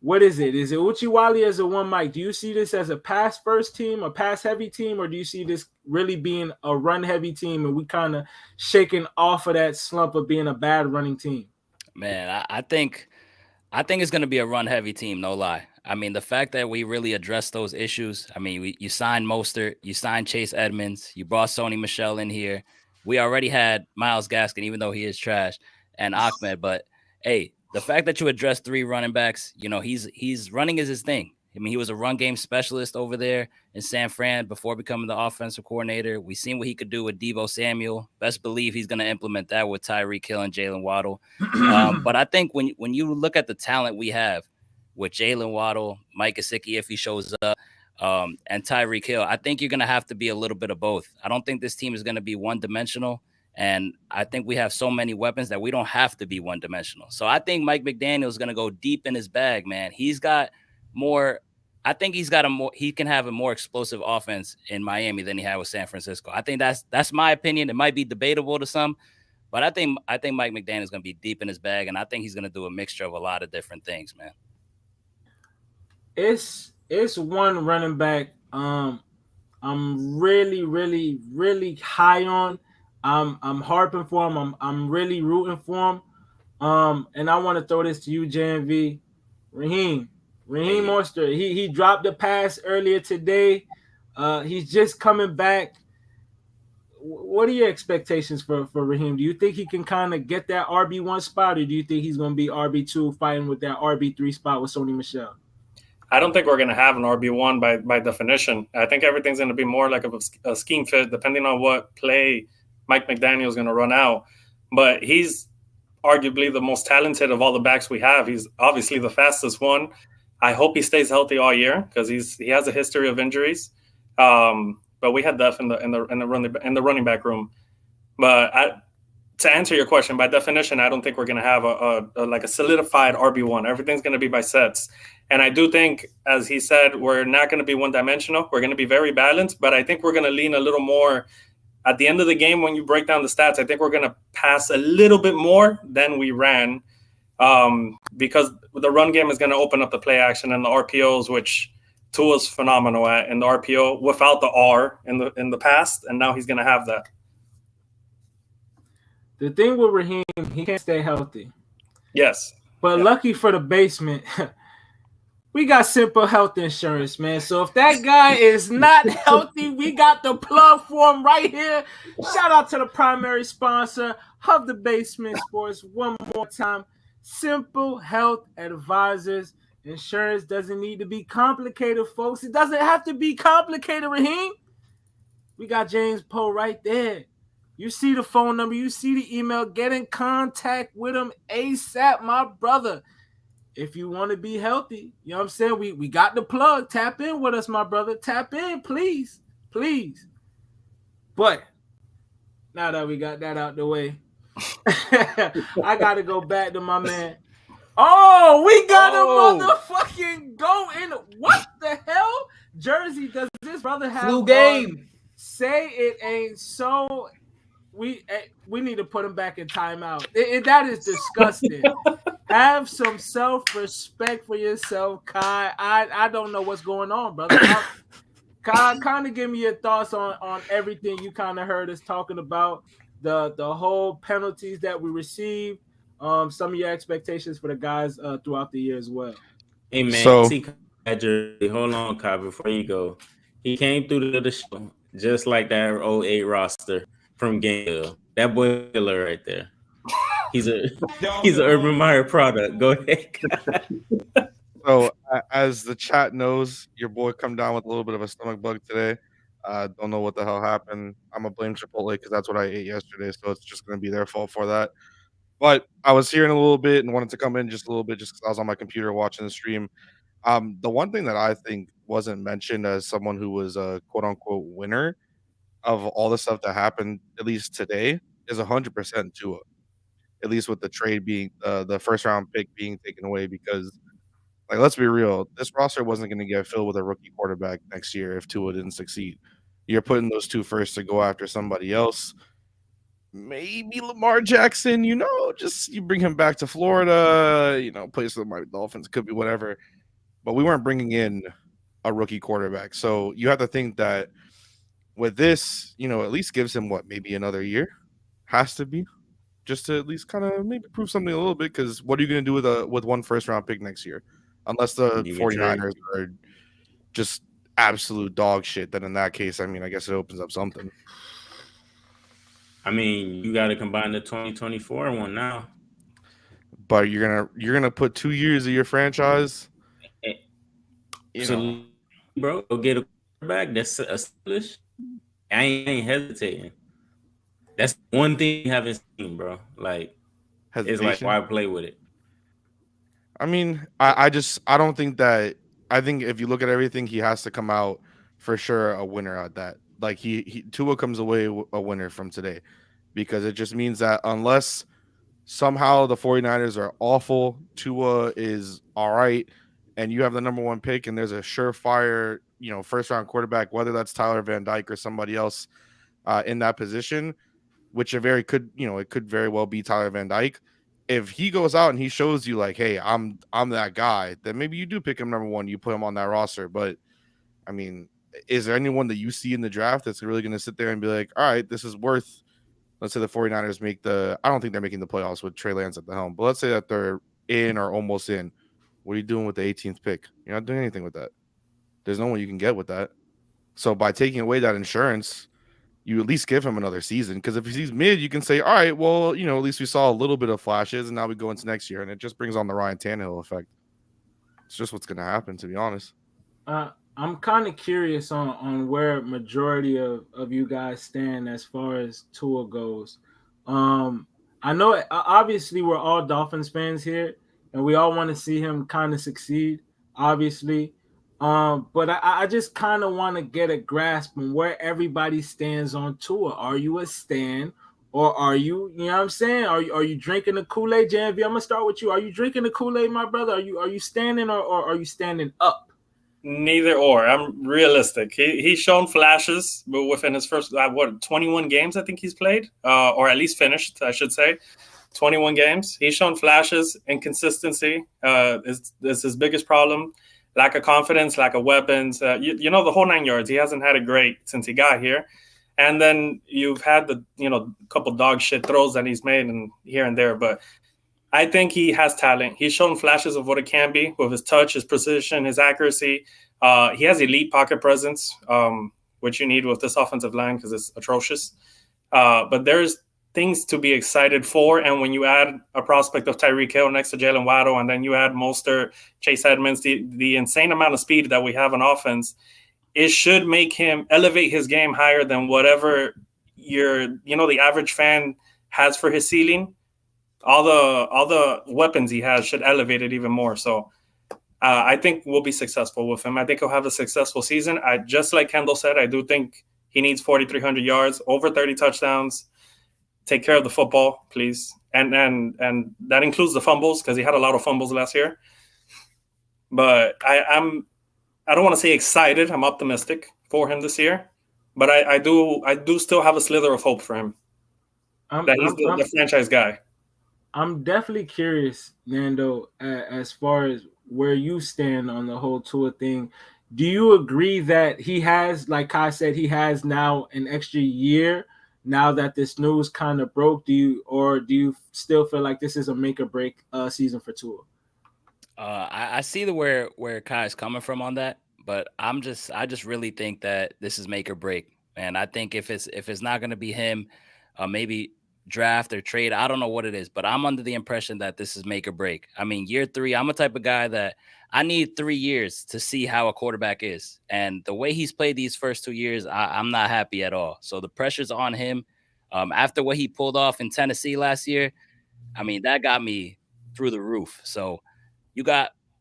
What is it? Is it Uchiwali as a one Mike? Do you see this as a pass first team, a pass heavy team, or do you see this really being a run heavy team and we kind of shaking off of that slump of being a bad running team? Man, I think it's going to be a run heavy team, no lie. I mean, the fact that we really addressed those issues. I mean, you signed Mostert, you signed Chase Edmonds, you brought Sony Michel in here. We already had Myles Gaskin, even though he is trash, and Ahmed. But hey, the fact that you address 3 running backs, you know, he's running is his thing. I mean, he was a run game specialist over there in San Fran before becoming the offensive coordinator. We've seen what he could do with Deebo Samuel. Best believe he's going to implement that with Tyreek Hill and Jaylen Waddle. But I think when you look at the talent we have with Jaylen Waddle, Mike Gesicki, if he shows up, and Tyreek Hill, I think you're going to have to be a little bit of both. I don't think this team is going to be one-dimensional. And I think we have so many weapons that we don't have to be one-dimensional. So I think Mike McDaniel is going to go deep in his bag, man. He's got more. I think he can have a more explosive offense in Miami than he had with San Francisco. I think that's my opinion. It might be debatable to some, but I think Mike McDaniel is going to be deep in his bag, and I think he's going to do a mixture of a lot of different things, man. It's one running back. I'm really, really, really high on. I'm harping for him. I'm really rooting for him. And I want to throw this to you, JMV. Raheem Mostert. He dropped the pass earlier today. He's just coming back. What are your expectations for Raheem? Do you think he can kind of get that RB1 spot, or do you think he's going to be RB2 fighting with that RB3 spot with Sony Michel? I don't think we're going to have an RB1 by definition. I think everything's going to be more like a scheme fit, depending on what play Mike McDaniel is going to run out. But he's arguably the most talented of all the backs we have. He's obviously the fastest one. I hope he stays healthy all year because he has a history of injuries. But we had depth in the running back room. But to answer your question, by definition, I don't think we're going to have a solidified RB1. Everything's going to be by sets. And I do think, as he said, we're not going to be one-dimensional. We're going to be very balanced, but I think we're going to lean a little more. At the end of the game, when you break down the stats, I think we're going to pass a little bit more than we ran, because the run game is going to open up the play action and the RPOs, which Tua's phenomenal at, in the RPO without the R in the past, and now he's going to have that. The thing with Raheem, he can't stay healthy. Yes. But lucky for the basement, we got Simple Health Insurance, man. So if that guy is not healthy, we got the plug for him right here. Shout out to the primary sponsor of the Basement Sports one more time. Simple Health Advisors. Insurance doesn't need to be complicated, folks. It doesn't have to be complicated, Raheem. We got James Poe right there. You see the phone number, you see the email, get in contact with him ASAP, my brother. If you want to be healthy, you know what I'm saying? We got the plug. Tap in with us, my brother. Tap in, please. Please. But now that we got that out the way, I got to go back to my man. Oh, we got a motherfucking go in. What the hell? Jersey, does this brother have flu game? Say it ain't so. We need to put him back in timeout. That is disgusting. Have some self-respect for yourself, Kai. I don't know what's going on, brother. Kai, kind of give me your thoughts on everything you kind of heard us talking about, the whole penalties that we received, some of your expectations for the guys throughout the year as well. Hey, man, hold on, Kai, before you go. He came through the show just like that 08 roster from Kendale. That boy killer right there. He's an Urban Meyer product. Go ahead. So, as the chat knows, your boy come down with a little bit of a stomach bug today. Don't know what the hell happened. I'm gonna blame Chipotle because that's what I ate yesterday, so it's just gonna be their fault for that. But I was hearing a little bit and wanted to come in just a little bit just because I was on my computer watching the stream. The one thing that I think wasn't mentioned as someone who was a quote unquote winner of all the stuff that happened, at least today, is 100% Tua. At least with the trade being the first round pick being taken away, because like, let's be real, this roster wasn't going to get filled with a rookie quarterback next year if Tua didn't succeed. You're putting those two first to go after somebody else. Maybe Lamar Jackson, just you bring him back to Florida, plays for the Miami Dolphins, could be whatever. But we weren't bringing in a rookie quarterback. So you have to think that with this, at least gives him maybe another year? Has to be. Just to at least kind of maybe prove something a little bit, because what are you going to do with one first-round pick next year? Unless the 49ers are just absolute dog shit, then in that case, I guess it opens up something. You got to combine the 2024 one now. But you're gonna put 2 years of your franchise. Bro, go get a quarterback that's established. I ain't hesitating. That's one thing you haven't seen, bro. It's like, why play with it? I don't think that. I think if you look at everything, he has to come out for sure a winner at that. Like Tua comes away a winner from today, because it just means that unless somehow the 49ers are awful, Tua is all right, and you have the number one pick, and there's a surefire, first round quarterback, whether that's Tyler Van Dyke or somebody else in that position, which it could very well be Tyler Van Dyke. If he goes out and he shows you like, hey, I'm that guy, then maybe you do pick him number one, you put him on that roster. But is there anyone that you see in the draft that's really going to sit there and be like, all right, this is worth, let's say the 49ers I don't think they're making the playoffs with Trey Lance at the helm, but let's say that they're in or almost in. What are you doing with the 18th pick? You're not doing anything with that. There's no one you can get with that. So by taking away that insurance, you at least give him another season, because if he's mid, you can say, all right, well, at least we saw a little bit of flashes, and now we go into next year, and it just brings on the Ryan Tannehill effect. It's just what's going to happen, to be honest. I'm kind of curious on where majority of you guys stand as far as Tua goes. I know obviously we're all Dolphins fans here, and we all want to see him kind of succeed, obviously. But I just kind of want to get a grasp on where everybody stands on Tua. Are you a stan Or are you, you know what I'm saying? Are you drinking the Kool-Aid, JMV? I'm gonna start with you. Are you drinking the Kool-Aid, my brother? Are you standing or are you standing up? Neither or. I'm realistic. He's shown flashes, but within his first 21 games I think he's played, or at least finished, I should say. 21 games. He's shown flashes. Inconsistency is his biggest problem. Lack of confidence, lack of weapons. You know, the whole 9 yards. He hasn't had it great since he got here. And then you've had the couple dog shit throws that he's made and here and there, but I think he has talent. He's shown flashes of what it can be with his touch, his precision, his accuracy. He has elite pocket presence, which you need with this offensive line because it's atrocious. But there's things to be excited for. And when you add a prospect of Tyreek Hill next to Jaylen Waddle, and then you add Mostert, Chase Edmonds, the insane amount of speed that we have on offense, it should make him elevate his game higher than whatever the average fan has for his ceiling. All the weapons he has should elevate it even more. So I think we'll be successful with him. I think he'll have a successful season. Just like Kendale said, I do think he needs 4,300 yards, over 30 touchdowns. Take care of the football, please. And that includes the fumbles because he had a lot of fumbles last year. But I don't want to say excited. I'm optimistic for him this year. But I do still have a slither of hope for him. That he's the franchise guy. I'm definitely curious, Nando, as far as where you stand on the whole Tua thing. Do you agree that he has, like Kai said, he has now an extra year now that this news kind of broke? Do you still feel like this is a make or break season for Tua? I see where Kai is coming from on that, but I just really think that this is make or break. And I think if it's not going to be him, maybe draft or trade. I don't know what it is, but I'm under the impression that this is make or break. I mean, year 3, I'm a type of guy that I need 3 years to see how a quarterback is. And the way he's played these first 2 years, I'm not happy at all. So the pressure's on him. After what he pulled off in Tennessee last year, I mean, that got me through the roof. So you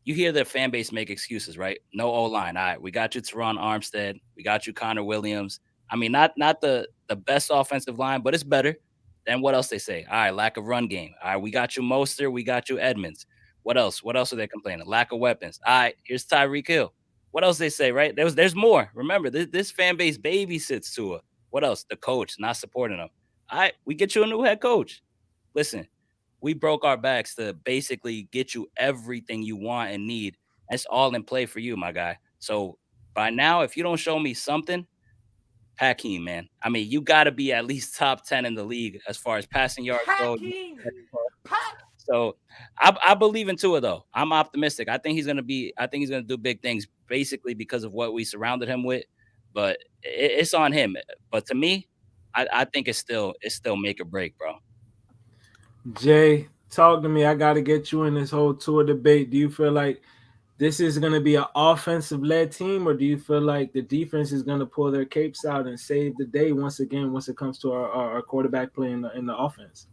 hear the fan base make excuses, right? No O-line. All right, we got you Teron Armstead. We got you Connor Williams. I mean, not the best offensive line, but it's better. Then what else they say? All right, lack of run game. All right, we got you Mostert. We got you Edmonds. What else? What else are they complaining? Lack of weapons. All right, here's Tyreek Hill. What else they say, right? There's more. Remember, this fan base babysits Tua. What else? The coach not supporting him. All right, we get you a new head coach. Listen, we broke our backs to basically get you everything you want and need. That's all in play for you, my guy. So by now, if you don't show me something, Hakeem, man. I mean, you got to be at least top 10 in the league as far as passing yards go. So I believe in Tua, though. I'm optimistic. I think he's gonna do big things, basically because of what we surrounded him with. But it's on him. But to me, I think it's still make or break, bro. Jay, talk to me. I got to get you in this whole Tua debate. Do you feel like this is going to be an offensive-led team, or do you feel like the defense is going to pull their capes out and save the day once again once it comes to our quarterback play in the offense?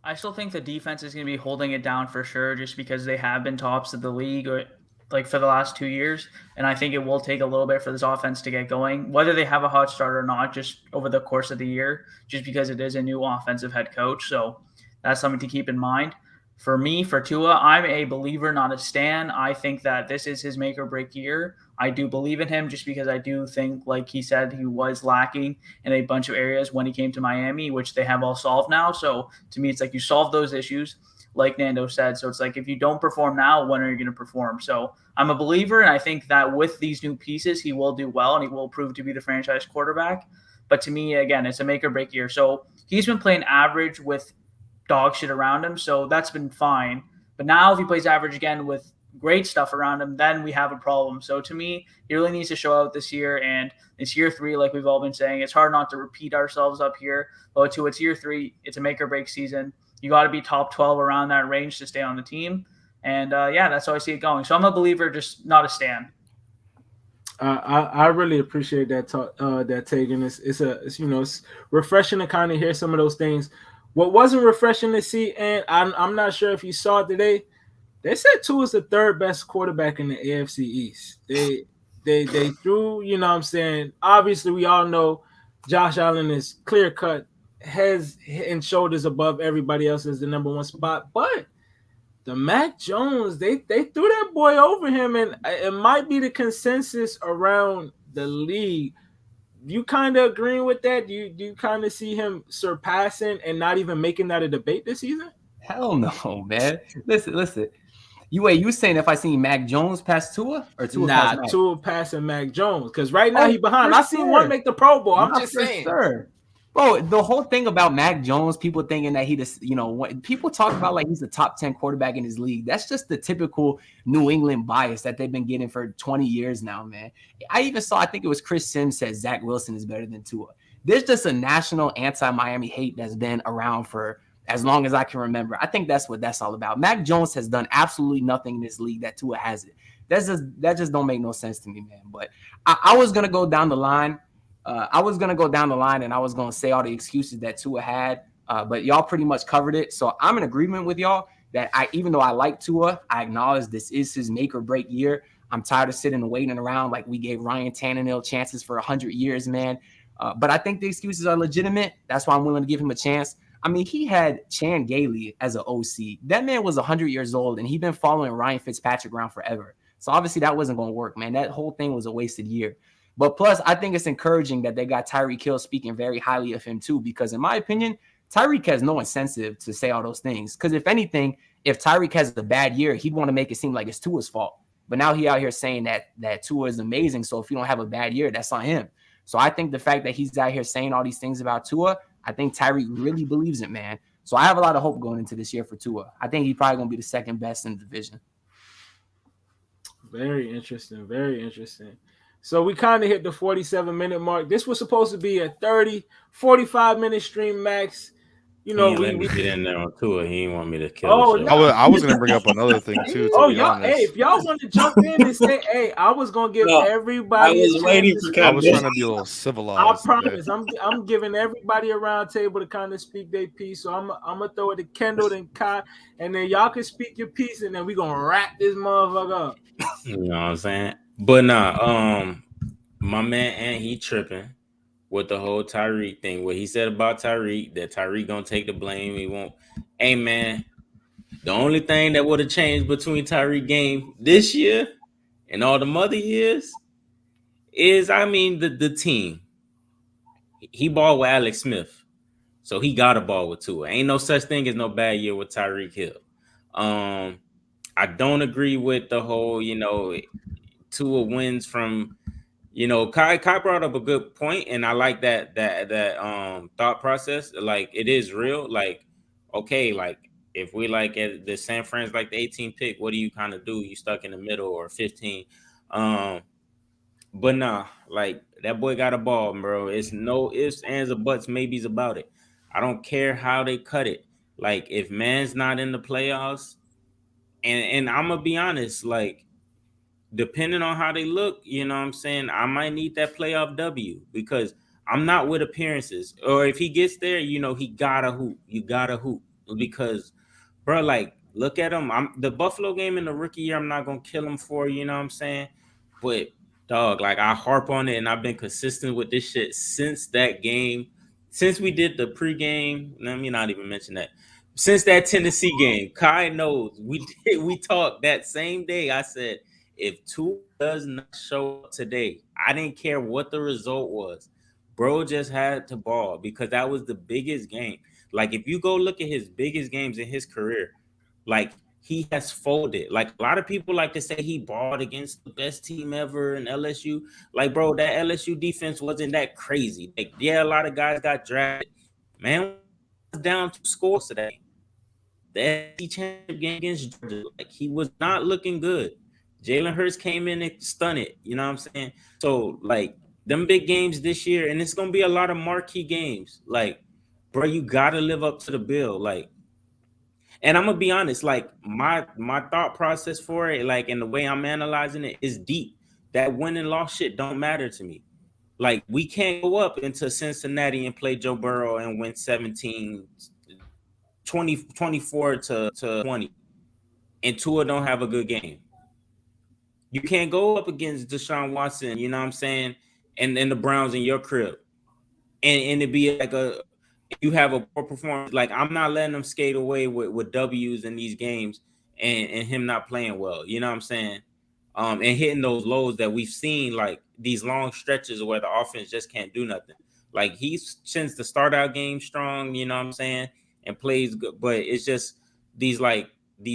I still think the defense is going to be holding it down for sure, just because they have been tops of the league for the last 2 years. And I think it will take a little bit for this offense to get going, whether they have a hot start or not, just over the course of the year, just because it is a new offensive head coach. So that's something to keep in mind. For me, for Tua, I'm a believer, not a stan. I think that this is his make or break year. I do believe in him just because I do think, like he said, he was lacking in a bunch of areas when he came to Miami, which they have all solved now. So to me, it's like you solve those issues, like Nando said. So it's like if you don't perform now, when are you going to perform? So I'm a believer, and I think that with these new pieces, he will do well, and he will prove to be the franchise quarterback. But to me, again, it's a make or break year. So he's been playing average with dog shit around him, so that's been fine. But now if he plays average again with great stuff around him, then we have a problem. So to me, he really needs to show out this year, and it's year 3, like we've all been saying. It's hard not to repeat ourselves up here, but it's year 3. It's a make or break season. You got to be top 12 around that range to stay on the team, and that's how I see it going. So I'm a believer, just not a stan. I really appreciate that take, and it's refreshing to kind of hear some of those things. What wasn't refreshing to see, and I'm not sure if you saw it today, they said Tua is the 3rd best quarterback in the AFC East. They threw, you know what I'm saying? Obviously, we all know Josh Allen is clear-cut heads and shoulders above everybody else as the number one spot. But the Mac Jones, they threw that boy over him, and it might be the consensus around the league. You kind of agreeing with that? Do you kind of see him surpassing and not even making that a debate this season? Hell no, man. Listen. You saying if I seen Mac Jones pass Tua or Tua pass Mac? Tua passing Mac Jones because right now he behind. I seen sure. one make the Pro Bowl. I'm Not just for saying. Sure. Bro, the whole thing about Mac Jones, people thinking that he just, people talk about like he's a top 10 quarterback in his league. That's just the typical New England bias that they've been getting for 20 years now, man. I even saw, I think it was Chris Sims said Zach Wilson is better than Tua. There's just a national anti-Miami hate that's been around for as long as I can remember. I think that's what that's all about. Mac Jones has done absolutely nothing in this league that Tua hasn't. That just don't make no sense to me, man. But I was going to go down the line. And I was going to say all the excuses that Tua had, but y'all pretty much covered it. So I'm in agreement with y'all that even though I like Tua, I acknowledge this is his make or break year. I'm tired of sitting and waiting around like we gave Ryan Tannehill chances for 100 years, man. But I think the excuses are legitimate. That's why I'm willing to give him a chance. I mean, he had Chan Gailey as an OC. That man was 100 years old, and he'd been following Ryan Fitzpatrick around forever. So obviously that wasn't going to work, man. That whole thing was a wasted year. But plus, I think it's encouraging that they got Tyreek Hill speaking very highly of him too, because in my opinion, Tyreek has no incentive to say all those things. Because if anything, if Tyreek has a bad year, he'd want to make it seem like it's Tua's fault. But now he out here saying that Tua is amazing. So if you don't have a bad year, that's on him. So I think the fact that he's out here saying all these things about Tua, I think Tyreek really believes it, man. So I have a lot of hope going into this year for Tua. I think he's probably going to be the second best in the division. Very interesting. Very interesting. So we kind of hit the 47-minute mark. This was supposed to be a 30, 45-minute stream max. You know, let me get in there on Tua. He didn't want me to kill the show. No. I was going to bring up another thing too. Y'all, hey, if y'all want to jump in and say, hey, I was going to give everybody. I was waiting for I was trying to be a little civilized. I promise. I'm giving everybody a round table to kind of speak their piece. So I'm gonna throw it to Kendall and Kai, and then y'all can speak your piece, and then we gonna wrap this motherfucker up. You know what I'm saying? But nah, my man, he tripping with the whole Tyreek thing. What he said about Tyreek, that Tyreek gonna take the blame. He won't. Hey man, the only thing that would have changed between Tyreek game this year and all the other years is, the team. He balled with Alex Smith, so he got a ball with Tua. Ain't no such thing as no bad year with Tyreek Hill. I don't agree with the whole, Tua wins from, Kai brought up a good point, and I like that thought process. Like, it is real. Like, okay, like if we like at the San Fran's like the 18th pick, what do you kind of do? You stuck in the middle or 15? But nah, like that boy got a ball, bro. It's no ifs, ands, or buts, maybes about it. I don't care how they cut it. Like, if man's not in the playoffs, and I'm gonna be honest, like, depending on how they look, you know what I'm saying, I might need that playoff W, because I'm not with appearances. Or if he gets there, he gotta hoop. You gotta hoop, because, bro, like, look at him. The Buffalo game in the rookie year, I'm not gonna kill him for, you know what I'm saying? But dog, like, I harp on it, and I've been consistent with this shit since that game. Since we did the pregame, let me not even mention that. Since that Tennessee game, Kai knows we talked that same day. I said, if Tua does not show up today, I didn't care what the result was. Bro just had to ball, because that was the biggest game. Like, if you go look at his biggest games in his career, like, he has folded. Like, a lot of people like to say he balled against the best team ever in LSU. Like, bro, that LSU defense wasn't that crazy. Like, yeah, a lot of guys got drafted. Man was down 2 scores today. The SEC championship game against Georgia, like, he was not looking good. Jalen Hurts came in and stunned it. You know what I'm saying? So, like, them big games this year, and it's going to be a lot of marquee games. Like, bro, you got to live up to the bill. Like, and I'm going to be honest, like, my thought process for it, like, and the way I'm analyzing it is deep. That win and loss shit don't matter to me. Like, we can't go up into Cincinnati and play Joe Burrow and win 24 to 20, and Tua don't have a good game. You can't go up against Deshaun Watson, you know what I'm saying, and the Browns in your crib, and it be like you have a poor performance. Like, I'm not letting them skate away with W's in these games and him not playing well. You know what I'm saying? And hitting those lows that we've seen, like these long stretches where the offense just can't do nothing. Like, he tends to start out game strong, you know what I'm saying, and plays good, but it's just these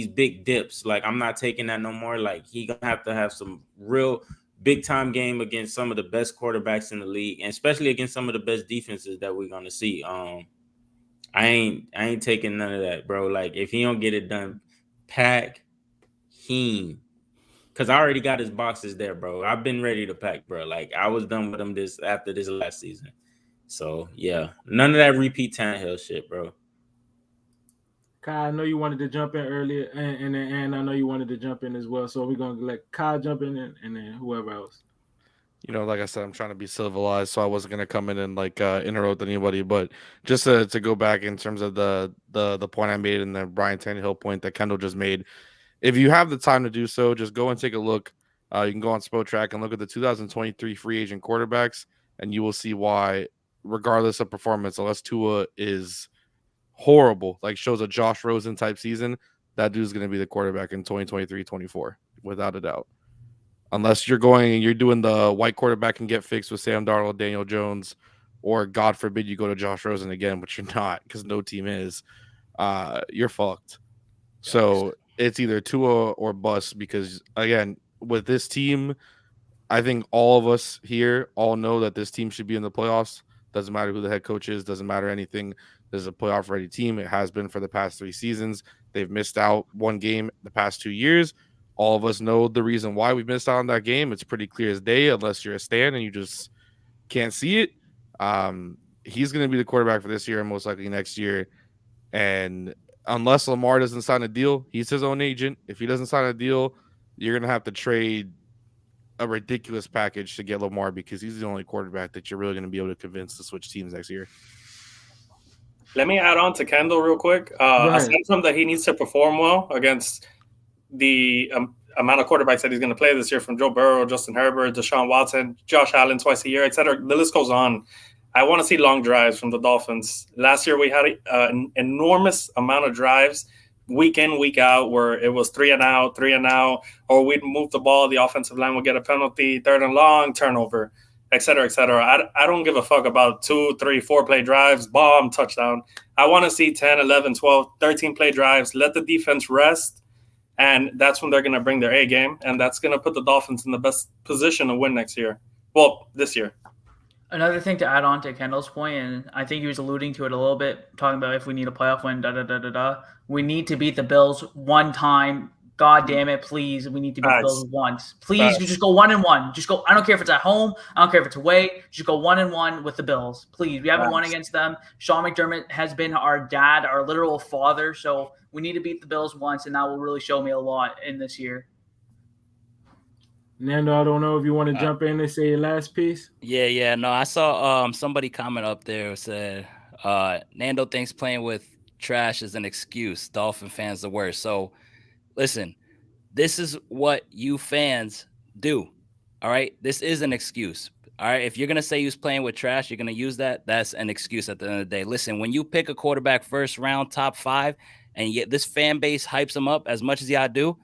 big dips. Like, I'm not taking that no more. Like, he gonna have some real big time game against some of the best quarterbacks in the league, and especially against some of the best defenses that we're gonna see. I ain't taking none of that, bro. Like, if he don't get it done, pack him. Cause I already got his boxes there, bro. I've been ready to pack, bro. Like, I was done with him after this last season. So yeah, none of that repeat Tannehill shit, bro. Kyle, I know you wanted to jump in earlier, and I know you wanted to jump in as well. So we're gonna let Kyle jump in, and then whoever else. You know, like I said, I'm trying to be civilized, so I wasn't gonna come in and like interrupt anybody. But just to go back in terms of the point I made and the Brian Tannehill point that Kendall just made, if you have the time to do so, just go and take a look. You can go on SpoTrack and look at the 2023 free agent quarterbacks, and you will see why, regardless of performance, unless Tua is horrible, like shows a Josh Rosen type season, that dude's going to be the quarterback in 2023-24, without a doubt. Unless you're doing the white quarterback and get fixed with Sam Darnold, Daniel Jones, or God forbid you go to Josh Rosen again, which you're not because no team is, you're fucked. So it's either Tua or bust, because again, with this team, I think all of us here all know that this team should be in the playoffs. Doesn't matter who the head coach is, doesn't matter anything. There's a playoff ready team. It has been for the past 3 seasons. They've missed out one game the past 2 years. All of us know the reason why we missed out on that game. It's pretty clear as day, unless you're a stan and you just can't see it. He's going to be the quarterback for this year and most likely next year. And unless Lamar doesn't sign a deal, he's his own agent. If he doesn't sign a deal, you're going to have to trade a ridiculous package to get Lamar, because he's the only quarterback that you're really going to be able to convince to switch teams next year. Let me add on to Kendall real quick. Aside from that, he needs to perform well against the amount of quarterbacks that he's going to play this year, from Joe Burrow, Justin Herbert, Deshaun Watson, Josh Allen twice a year, etc. The list goes on. I want to see long drives from the Dolphins. Last year, we had an enormous amount of drives, week in, week out, where it was 3 and out, or we'd move the ball, the offensive line would get a penalty, 3rd and long, turnover, et cetera, et cetera. I don't give a fuck about 2, 3, 4 play drives, bomb, touchdown. I want to see 10, 11, 12, 13 play drives. Let the defense rest, and that's when they're going to bring their A game, and that's going to put the Dolphins in the best position to win next year. Well, this year. Another thing to add on to Kendall's point, and I think he was alluding to it a little bit, talking about if we need a playoff win, we need to beat the Bills one time. God damn it, please. We need to beat the Bills once. Please, you just go 1-1. Just go. I don't care if it's at home. I don't care if it's away. Just go 1-1 with the Bills. Please. We haven't won against them. Sean McDermott has been our dad, our literal father. So we need to beat the Bills once, and that will really show me a lot in this year. Nando, I don't know if you want to jump in and say your last piece. Yeah. No, I saw somebody comment up there who said Nando thinks playing with trash is an excuse. Dolphin fans the worst. So listen, this is what you fans do. All right. This is an excuse. All right. If you're going to say he's playing with trash, you're going to use that. That's an excuse at the end of the day. Listen, when you pick a quarterback first round, top 5, and yet this fan base hypes him up as much as y'all do,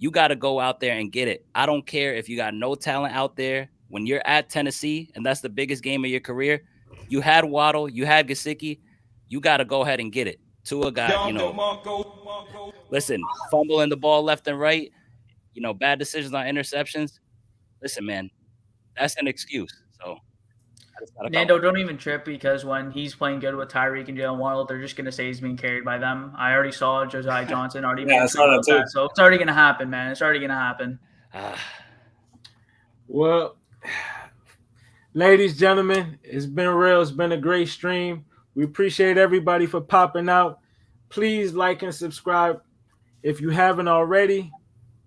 you got to go out there and get it. I don't care if you got no talent out there. When you're at Tennessee, and that's the biggest game of your career, you had Waddle, you had Gesicki, you got to go ahead and get it. Tua got, listen, fumbling the ball left and right, bad decisions on interceptions. Listen, man, that's an excuse. So Nando, don't even trip, because when he's playing good with Tyreek and Jaylen Waddle, they're just going to say he's being carried by them. I already saw Josiah Johnson already. Yeah, I saw that too. So it's already going to happen, man. It's already going to happen. Well, ladies, gentlemen, it's been real. It's been a great stream. We appreciate everybody for popping out. Please like and subscribe if you haven't already.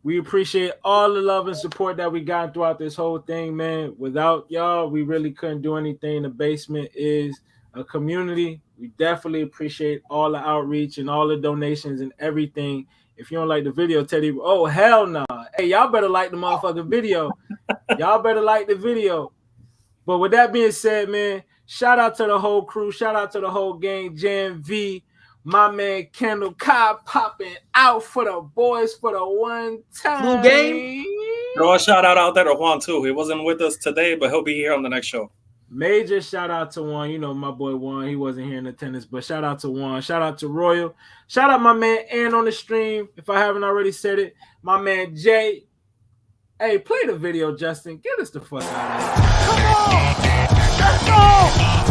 We appreciate all the love and support that we got throughout this whole thing, man. Without y'all, we really couldn't do anything. The basement is a community. We definitely appreciate all the outreach and all the donations and everything. If you don't like the video, Teddy, oh, hell no. Hey, y'all better like the motherfucking video. Y'all better like the video. But with that being said, man, Shout out to the whole crew. Shout out to the whole gang. Jan V, my man Kendall, Kai popping out for the boys for the one time. Flu game. Throw a shout out there to Juan too. He wasn't with us today, but he'll be here on the next show. Major shout out to Juan. You know my boy Juan. He wasn't here in attendance, but shout out to Juan. Shout out to Royal. Shout out my man Ann on the stream. If I haven't already said it, my man Jay. Hey, play the video, Justin. Get us the fuck out of here. Come on! Let's go!